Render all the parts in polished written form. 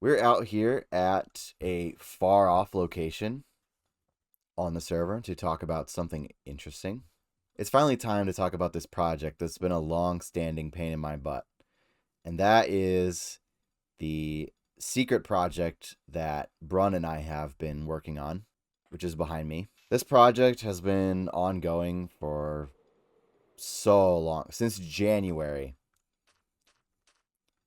We're out here at a far off location on the server to talk about something interesting. It's finally time to talk about this project that's been a long standing pain in my butt. And that is the secret project that Brun and I have been working on, which is behind me. This project has been ongoing for so long, since January.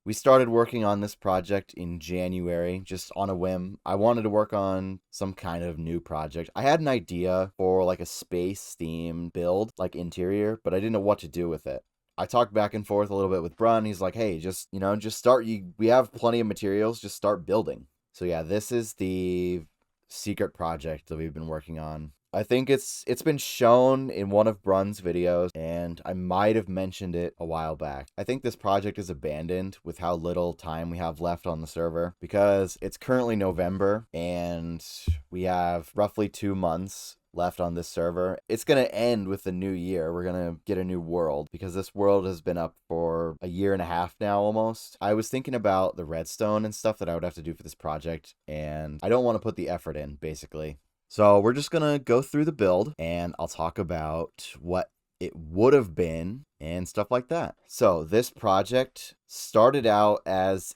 We started working on this project in January, just on a whim. I wanted to work on some kind of new project. I had an idea for like a space theme build, like interior, but I didn't know what to do with it. I talked back and forth a little bit with Brun. He's like, "Hey, just start. We have plenty of materials. Just start building." So yeah, this is the secret project that we've been working on. I think it's been shown in one of Brun's videos, and I might have mentioned it a while back. I think this project is abandoned with how little time we have left on the server, because it's currently November, and we have roughly 2 months left on this server. It's going to end with the new year. We're going to get a new world, because this world has been up for a year and a half now almost. I was thinking about the redstone and stuff that I would have to do for this project, and I don't want to put the effort in, basically. So we're just going to go through the build, and I'll talk about what it would have been and stuff like that. So this project started out as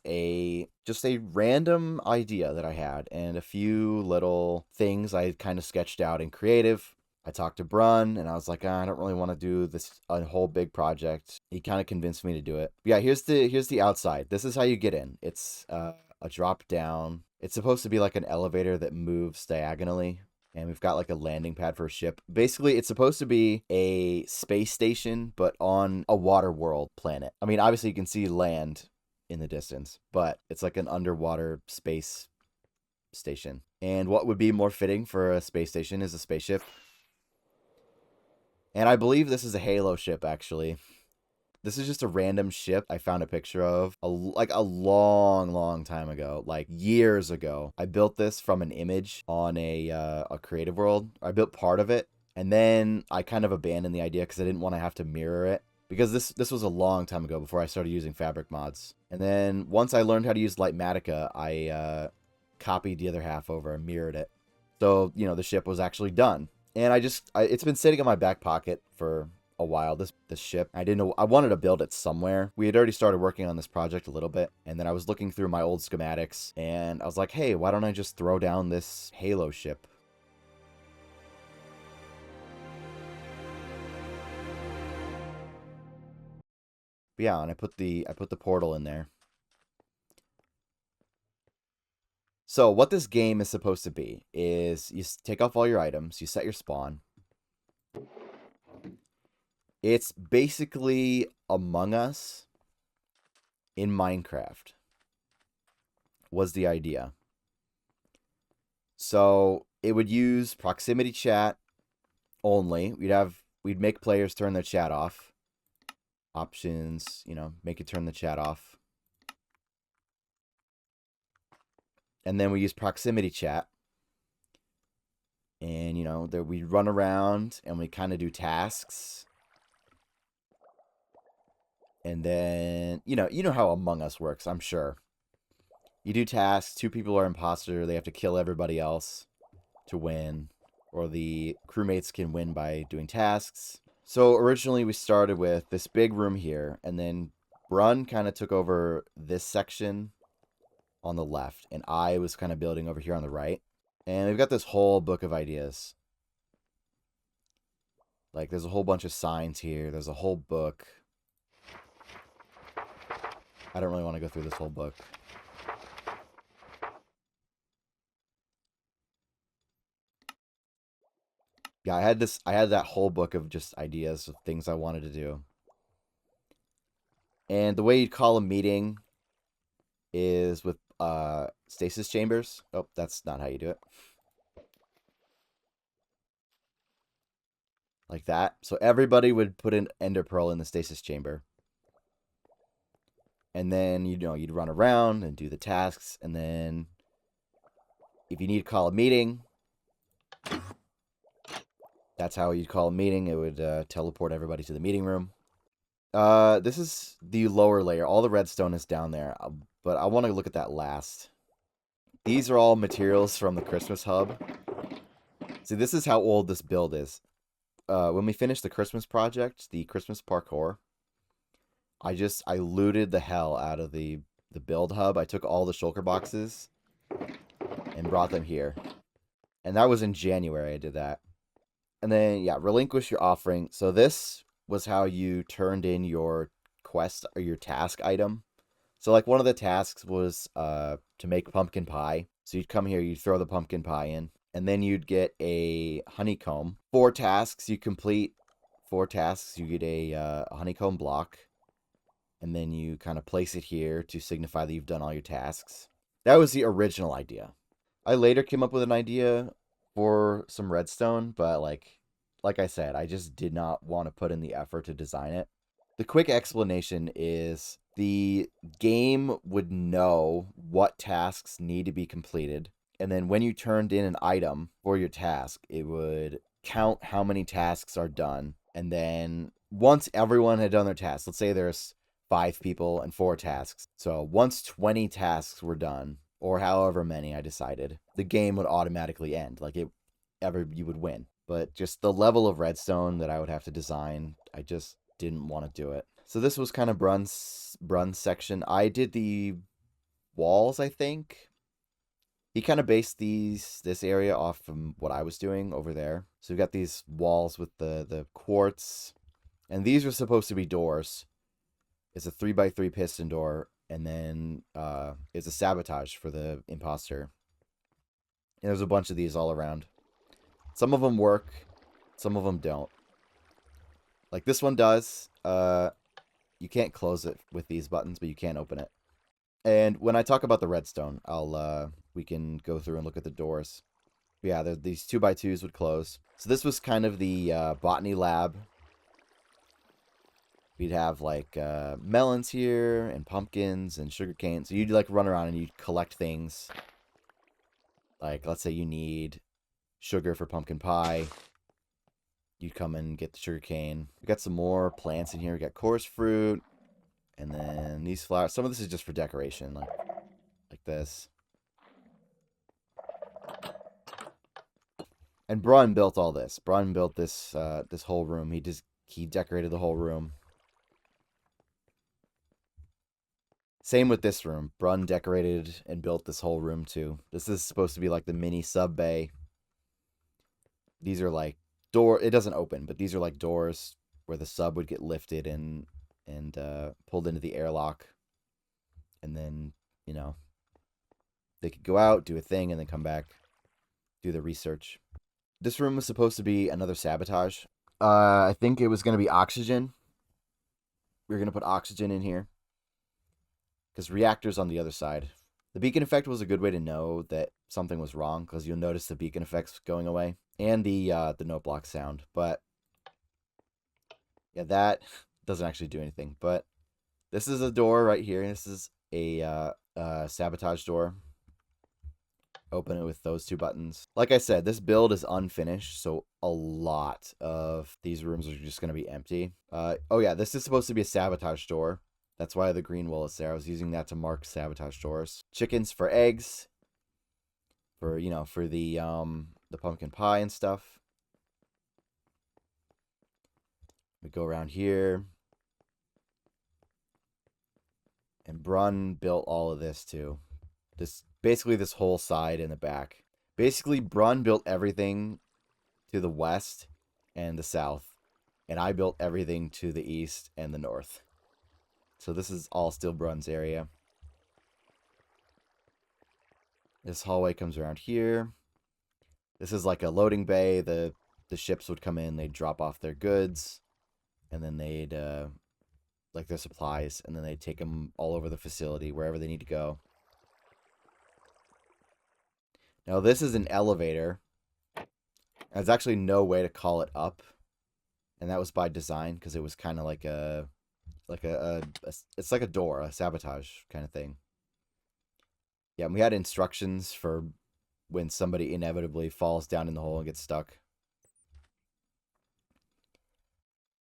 just a random idea that I had, and a few little things I kind of sketched out in creative. I talked to Brun, and I was like, I don't really want to do this a whole big project. He kind of convinced me to do it. But yeah, here's the outside. This is how you get in. It's a drop down. It's supposed to be like an elevator that moves diagonally, and we've got like a landing pad for a ship. Basically, it's supposed to be a space station, but on a water world planet. I mean, obviously you can see land in the distance, but it's like an underwater space station. And what would be more fitting for a space station is a spaceship. And I believe this is a Halo ship, actually. This is just a random ship I found a picture of like a long, long time ago, like years ago. I built this from an image on a creative world. I built part of it, and then I kind of abandoned the idea because I didn't want to have to mirror it, because this was a long time ago before I started using fabric mods. And then once I learned how to use Lightmatica, I copied the other half over and mirrored it. So, the ship was actually done. And it's been sitting in my back pocket for a while, this ship. I didn't know, I wanted to build it somewhere. We had already started working on this project a little bit, and then I was looking through my old schematics, and I was like, hey, why don't I just throw down this Halo ship? But yeah, and I put the portal in there. So what this game is supposed to be is you take off all your items, you set your spawn. It's basically Among Us in Minecraft was the idea. So it would use proximity chat only. We'd make players turn their chat off. Options, make it turn the chat off. And then we use proximity chat. And, we run around and we kind of do tasks. And then, you know how Among Us works, I'm sure. You do tasks, 2 people are imposter, they have to kill everybody else to win. Or the crewmates can win by doing tasks. So originally we started with this big room here, and then Brun kind of took over this section on the left, and I was kind of building over here on the right. And we've got this whole book of ideas. Like, there's a whole bunch of signs here. There's a whole book. I don't really want to go through this whole book. Yeah, I had that whole book of just ideas of things I wanted to do. And the way you'd call a meeting is with stasis chambers. Oh, that's not how you do it. Like that. So everybody would put an ender pearl in the stasis chamber. And then, you'd run around and do the tasks. And then if you need to call a meeting, that's how you'd call a meeting. It would teleport everybody to the meeting room. This is the lower layer. All the redstone is down there. But I want to look at that last. These are all materials from the Christmas hub. See, this is how old this build is. When we finished the Christmas project, the Christmas parkour, I looted the hell out of the build hub. I took all the shulker boxes and brought them here. And that was in January I did that. And then yeah, relinquish your offering. So this was how you turned in your quest or your task item. So like one of the tasks was to make pumpkin pie. So you'd come here, you'd throw the pumpkin pie in, and then you'd get a honeycomb. 4 tasks you complete. 4 tasks you get a honeycomb block, and then you kind of place it here to signify that you've done all your tasks. That was the original idea. I later came up with an idea for some redstone, but like I said, I just did not want to put in the effort to design it. The quick explanation is the game would know what tasks need to be completed, and then when you turned in an item for your task, it would count how many tasks are done. And then once everyone had done their tasks, let's say there's 5 people and 4 tasks. So once 20 tasks were done, or however many I decided, the game would automatically end. Like you would win. But just the level of redstone that I would have to design, I just didn't want to do it. So this was kind of Brun's section. I did the walls, I think. He kind of based this area off from what I was doing over there. So we've got these walls with the quartz, and these are supposed to be doors. It's a 3x3 piston door, and then it's a sabotage for the imposter. And there's a bunch of these all around. Some of them work, some of them don't. Like this one does. You can't close it with these buttons, but you can open it. And when I talk about the redstone, we can go through and look at the doors. Yeah, these 2x2s would close. So this was kind of the botany lab. We'd have like melons here and pumpkins and sugar cane. So you'd like run around and you'd collect things. Like let's say you need sugar for pumpkin pie. You'd come and get the sugar cane. We got some more plants in here. We got chorus fruit. And then these flowers. Some of this is just for decoration, like this. And Brun built all this. Brun built this this whole room. He decorated the whole room. Same with this room. Brun decorated and built this whole room too. This is supposed to be like the mini sub bay. These are like it doesn't open, but these are like doors where the sub would get lifted and pulled into the airlock. And then, they could go out, do a thing, and then come back, do the research. This room was supposed to be another sabotage. I think it was going to be oxygen. We were going to put oxygen in here. Because reactor's on the other side. The beacon effect was a good way to know that something was wrong, because you'll notice the beacon effects going away. And the note block sound. But, yeah, that doesn't actually do anything. But this is a door right here. This is a sabotage door. Open it with those 2 buttons. Like I said, this build is unfinished, so a lot of these rooms are just going to be empty. Oh yeah, this is supposed to be a sabotage door. That's why the green wool is there. I was using that to mark sabotage doors. Chickens for eggs. For the pumpkin pie and stuff. We go around here. And Brun built all of this too. Basically this whole side and the back. Basically, Brun built everything to the west and the south. And I built everything to the east and the north. So this is all still Brun's area. This hallway comes around here. This is like a loading bay. The ships would come in, they'd drop off their goods. And then they'd, like their supplies. And then they'd take them all over the facility, wherever they need to go. Now this is an elevator. There's actually no way to call it up, and that was by design because it was kind of like it's like a door, a sabotage kind of thing. Yeah, and we had instructions for when somebody inevitably falls down in the hole and gets stuck.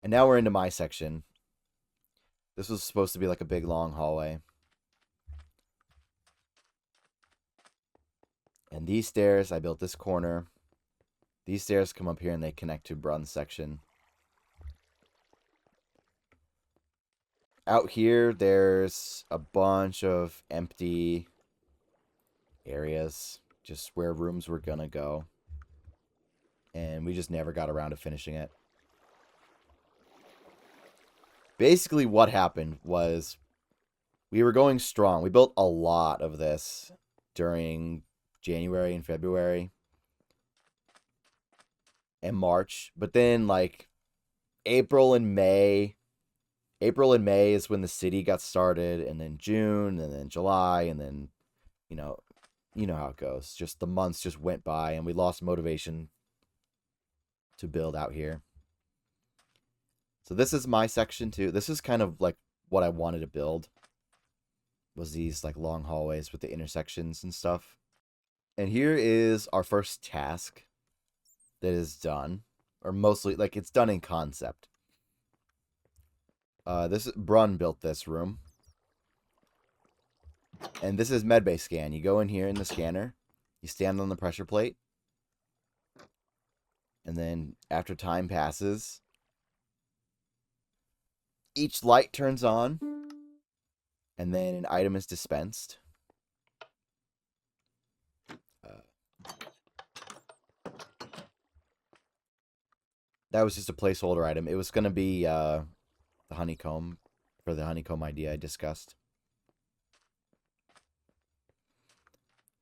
And now we're into my section. This was supposed to be like a big long hallway. And these stairs, I built this corner. These stairs come up here and they connect to Brun's section. Out here, there's a bunch of empty areas, just where rooms were gonna go. And we just never got around to finishing it. Basically, what happened was we were going strong. We built a lot of this during January and February and March. But then, like, April and May is when the city got started, and then June, and then July, and then, you know how it goes. Just the months just went by, and we lost motivation to build out here. So this is my section too. This is kind of like what I wanted to build. Was these like long hallways with the intersections and stuff. And here is our first task that is done, or mostly like it's done in concept. Brun built this room. And this is medbay scan. You go in here in the scanner, you stand on the pressure plate, and then after time passes, each light turns on, and then an item is dispensed. That was just a placeholder item. It was going to be the honeycomb for the honeycomb idea I discussed.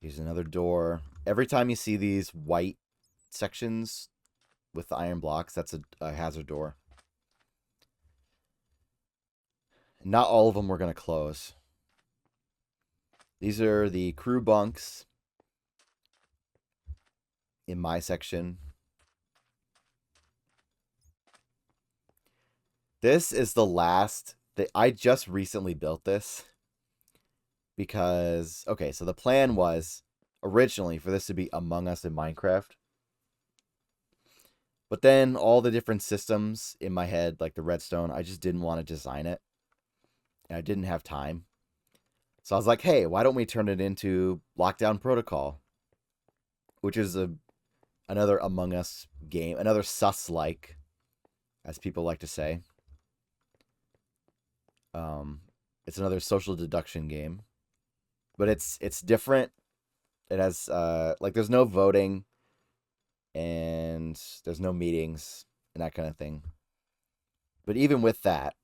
Here's another door. Every time you see these white sections with the iron blocks, that's a hazard door. Not all of them we're going to close. These are the crew bunks in my section. This is the last that I just recently built this. Because, okay, so the plan was originally for this to be Among Us in Minecraft. But then all the different systems in my head, like the redstone, I just didn't want to design it. And I didn't have time. So I was like, hey, why don't we turn it into Lockdown Protocol? Which is another Among Us game, another sus-like, as people like to say. It's another social deduction game. But it's different. It has, like, there's no voting, and there's no meetings, and that kind of thing. But even with that,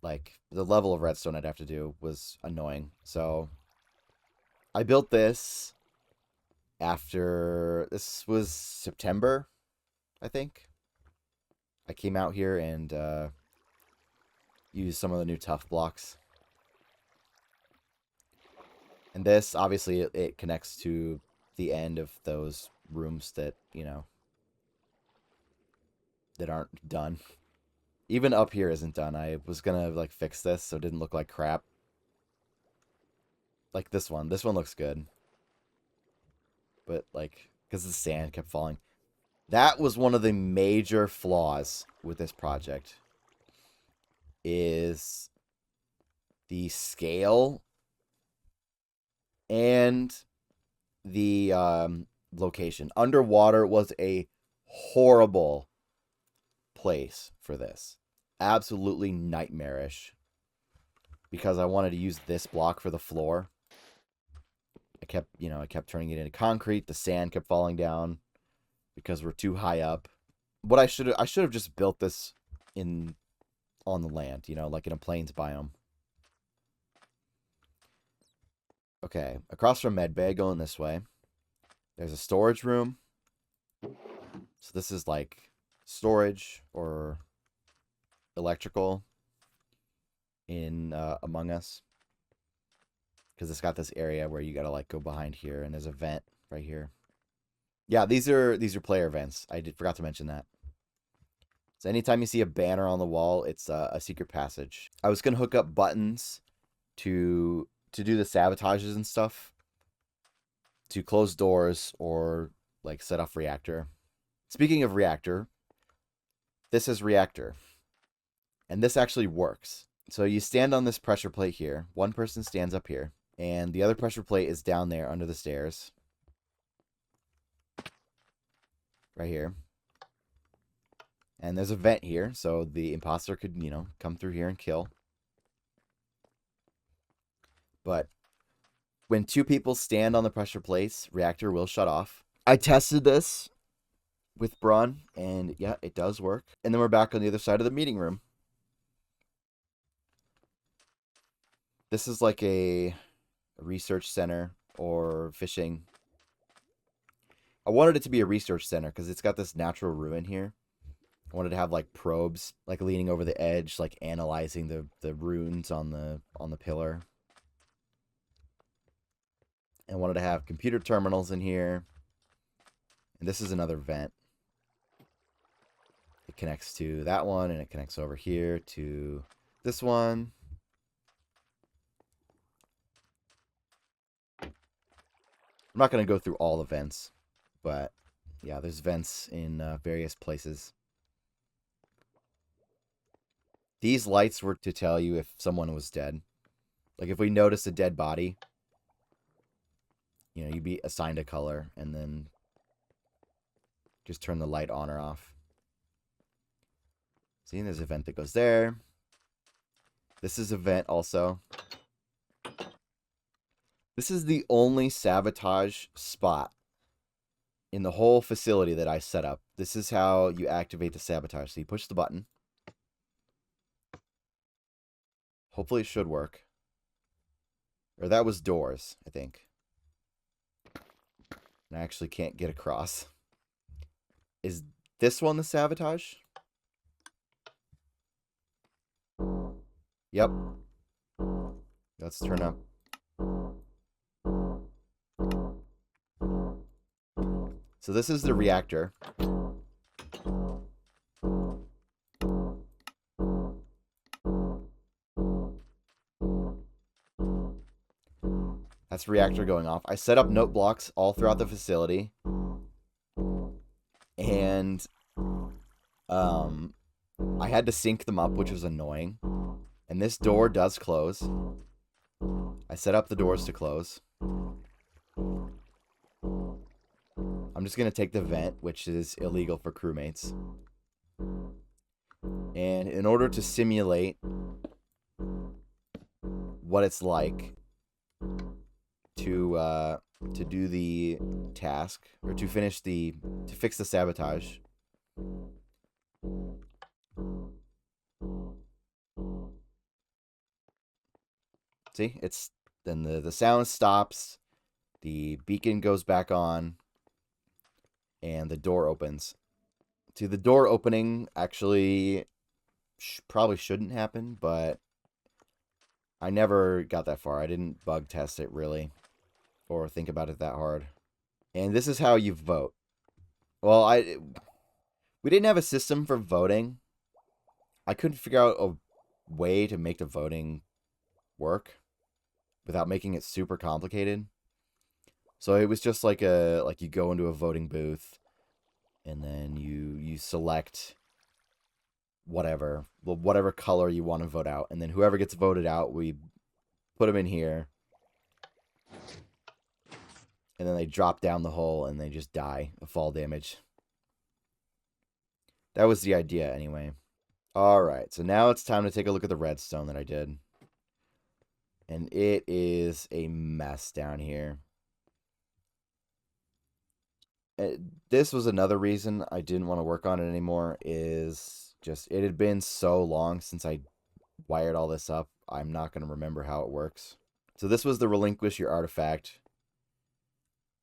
like, the level of redstone I'd have to do was annoying. So, I built this after, this was September, I think. I came out here and used some of the new tough blocks. And this, obviously, it connects to the end of those rooms that, that aren't done. Even up here isn't done. I was gonna, like, fix this so it didn't look like crap. Like this one. This one looks good. But, like, because the sand kept falling. That was one of the major flaws with this project. Is the scale and the location. Underwater was a horrible place for this. Absolutely nightmarish. Because I wanted to use this block for the floor. I kept turning it into concrete. The sand kept falling down because we're too high up. What I should have just built this on the land, like in a plains biome. Okay, across from medbay, going this way, there's a storage room. So this is like storage or electrical in Among Us. Because it's got this area where you gotta like go behind here, and there's a vent right here. Yeah, these are player vents. I forgot to mention that. So anytime you see a banner on the wall, it's a secret passage. I was gonna hook up buttons to do the sabotages and stuff, to close doors or like set off reactor. Speaking of reactor, this is reactor, and this actually works. So you stand on this pressure plate here. One person stands up here. And the other pressure plate is down there under the stairs. Right here. And there's a vent here, so the imposter could, come through here and kill. But when two people stand on the pressure plates, reactor will shut off. I tested this with Brun, and yeah, it does work. And then we're back on the other side of the meeting room. This is like a research center or fishing. I wanted it to be a research center because it's got this natural ruin here. I wanted to have like probes, like leaning over the edge, like analyzing the runes on the pillar. And wanted to have computer terminals in here. And this is another vent. It connects to that one, and it connects over here to this one. I'm not going to go through all the vents, but yeah, there's vents in various places. These lights were to tell you if someone was dead. Like if we noticed a dead body, you'd be assigned a color and then just turn the light on or off. See, there's a vent that goes there. This is a vent also. This is the only sabotage spot in the whole facility that I set up. This is how you activate the sabotage. So you push the button. Hopefully it should work. Or that was doors, I think. And I actually can't get across. Is this one the sabotage? Yep. Let's turn up. So this is the reactor. That's reactor going off. I set up note blocks all throughout the facility. And I had to sync them up, which was annoying. And this door does close. I set up the doors to close. I'm just going to take the vent, which is illegal for crewmates. And in order to simulate what it's like to do the task, or to fix the sabotage, see, then the sound stops, the beacon goes back on, and the door opens. See, the door opening actually probably shouldn't happen, but I never got that far. I didn't bug test it really, or think about it that hard. And this is how you vote. Well, we didn't have a system for voting. I couldn't figure out a way to make the voting work without making it super complicated. So it was just like you go into a voting booth, and then you select whatever color you want to vote out, and then whoever gets voted out, we put them in here, and then they drop down the hole and they just die of fall damage. That was the idea anyway. Alright, so now it's time to take a look at the redstone that I did. And it is a mess down here. This was another reason I didn't want to work on it anymore, is just it had been so long since I wired all this up. I'm not going to remember how it works. So this was the relinquish your artifact,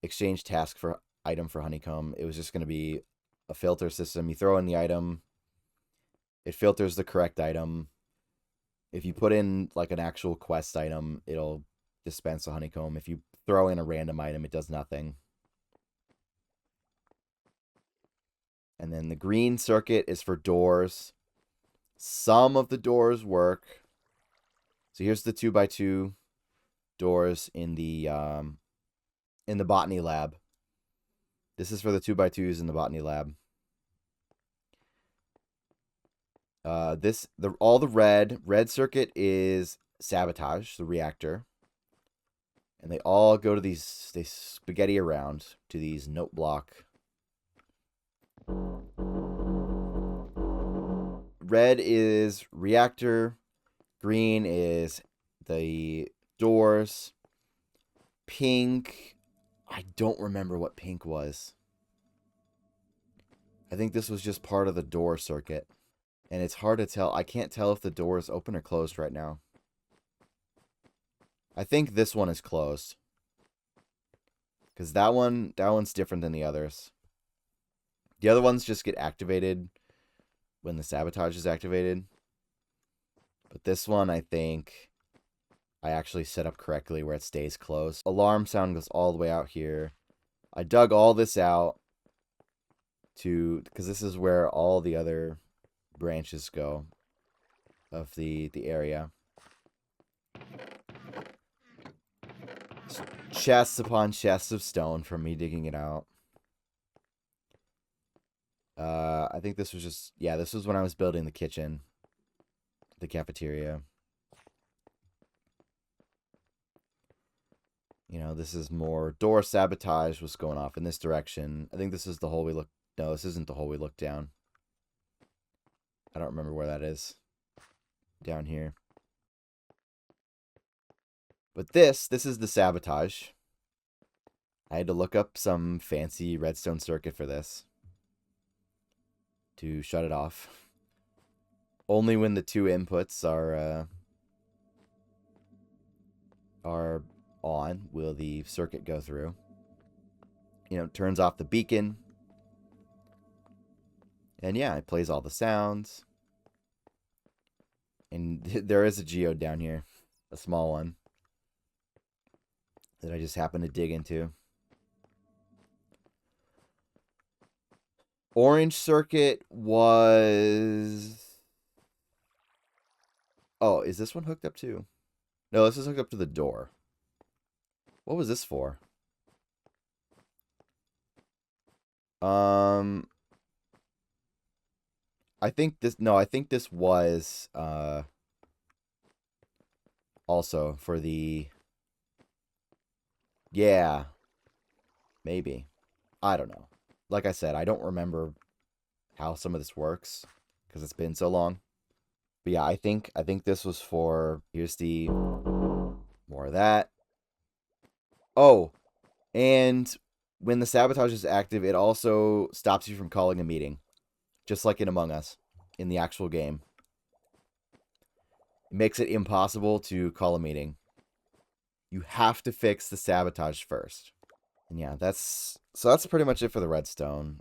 exchange task for item for honeycomb. It was just going to be a filter system. You throw in the item, it filters the correct item. If you put in like an actual quest item, it'll dispense a honeycomb. If you throw in a random item, it does nothing. And then the green circuit is for doors. Some of the doors work. So here's the 2x2 doors in the botany lab. This is for the 2x2s in the botany lab. All the red circuit is sabotage, the reactor. And they all go to these, they spaghetti around to these note block. Red is reactor. Green is the doors. Pink, I don't remember what pink was. I think this was just part of the door circuit. And it's hard to tell. I can't tell if the door is open or closed right now. I think this one is closed. Because that one's different than the others. The other ones just get activated when the sabotage is activated. But this one, I think I actually set up correctly where it stays closed. Alarm sound goes all the way out here. I dug all this out because this is where all the other branches go of the area. Chests upon chests of stone from me digging it out. I think this was just, yeah, this was when I was building the kitchen, the cafeteria. You know, this is more door sabotage was going off in this direction. I think this is the hole we looked, no, this isn't the hole we looked down. I don't remember where that is. Down here. But this is the sabotage. I had to look up some fancy redstone circuit for this. To shut it off. Only when the two inputs are on will the circuit go through. You know, it turns off the beacon. And yeah, it plays all the sounds. And there is a geode down here. A small one. That I just happened to dig into. Orange circuit was... Oh, is this one hooked up too? No, this is hooked up to the door. What was this for? I think this... No, I think this was... also for the... Yeah. Maybe. I don't know. Like I said, I don't remember how some of this works because it's been so long. But yeah, I think this was for, here's the more of that. Oh, and when the sabotage is active, it also stops you from calling a meeting, just like in Among Us in the actual game. It makes it impossible to call a meeting. You have to fix the sabotage first. And yeah, that's pretty much it for the redstone.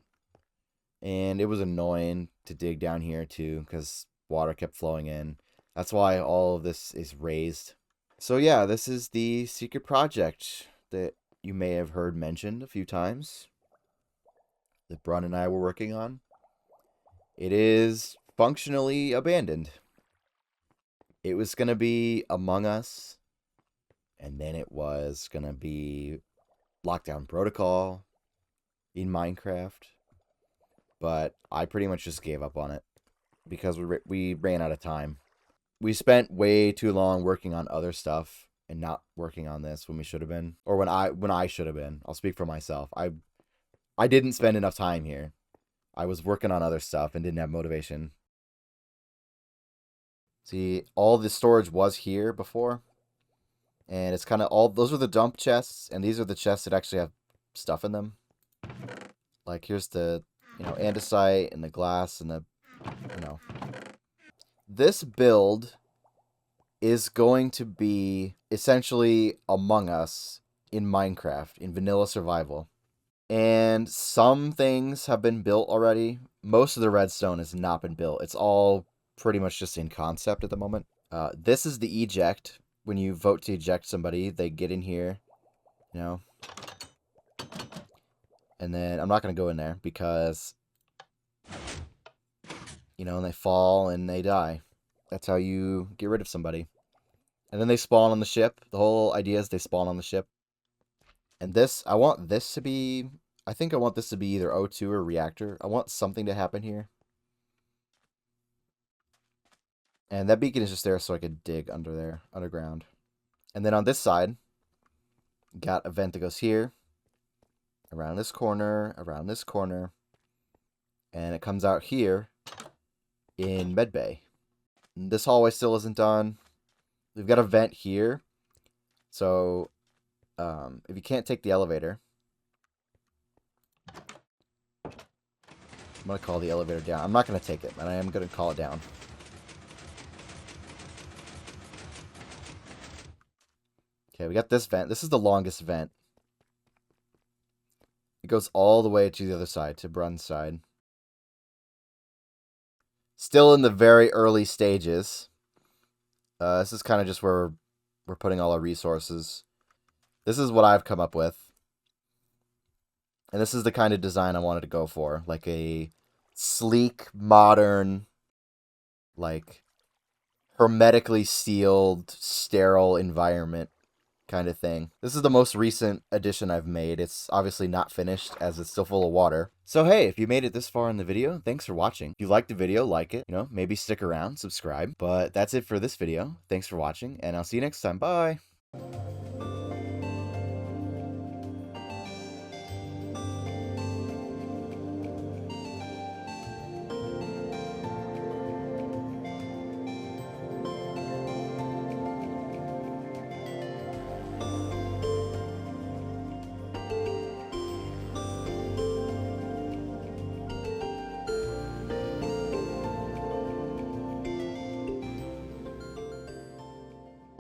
And it was annoying to dig down here too, because water kept flowing in. That's why all of this is raised. So yeah, this is the secret project that you may have heard mentioned a few times. That Brun and I were working on. It is functionally abandoned. It was going to be Among Us. And then it was going to be Lockdown Protocol in Minecraft. But I pretty much just gave up on it because we ran out of time. We spent way too long working on other stuff and not working on this when we should have been, or when I should have been. I'll speak for myself. I didn't spend enough time here. I was working on other stuff and didn't have motivation. See, all the storage was here before, and it's kind of all, those are the dump chests, and these are the chests that actually have stuff in them. Like here's the, andesite and the glass and the, This build is going to be essentially Among Us in Minecraft, in vanilla survival. And some things have been built already. Most of the redstone has not been built. It's all pretty much just in concept at the moment. This is the eject. When you vote to eject somebody, they get in here, And then I'm not going to go in there because, and they fall and they die. That's how you get rid of somebody. And then they spawn on the ship. The whole idea is they spawn on the ship. And this, I want this to be... I think I want this to be either O2 or reactor. I want something to happen here. And that beacon is just there so I could dig under there, underground. And then on this side, Got a vent that goes here, around this corner, and it comes out here in medbay. This hallway still isn't done. We've got a vent here, so if you can't take the elevator, I'm gonna call the elevator down. I'm not gonna take it, but I am gonna call it down. Okay, we got this vent. This is the longest vent. It goes all the way to the other side, to Brun's side. Still in the very early stages. This is kind of just where we're putting all our resources. This is what I've come up with. And this is the kind of design I wanted to go for. Like a sleek, modern, like hermetically sealed, sterile environment kind of thing. This is the most recent addition I've made. It's obviously not finished as it's still full of water. So hey, if you made it this far in the video, thanks for watching. If you liked the video, like it, maybe stick around, subscribe. But that's it for this video. Thanks for watching, and I'll see you next time. Bye!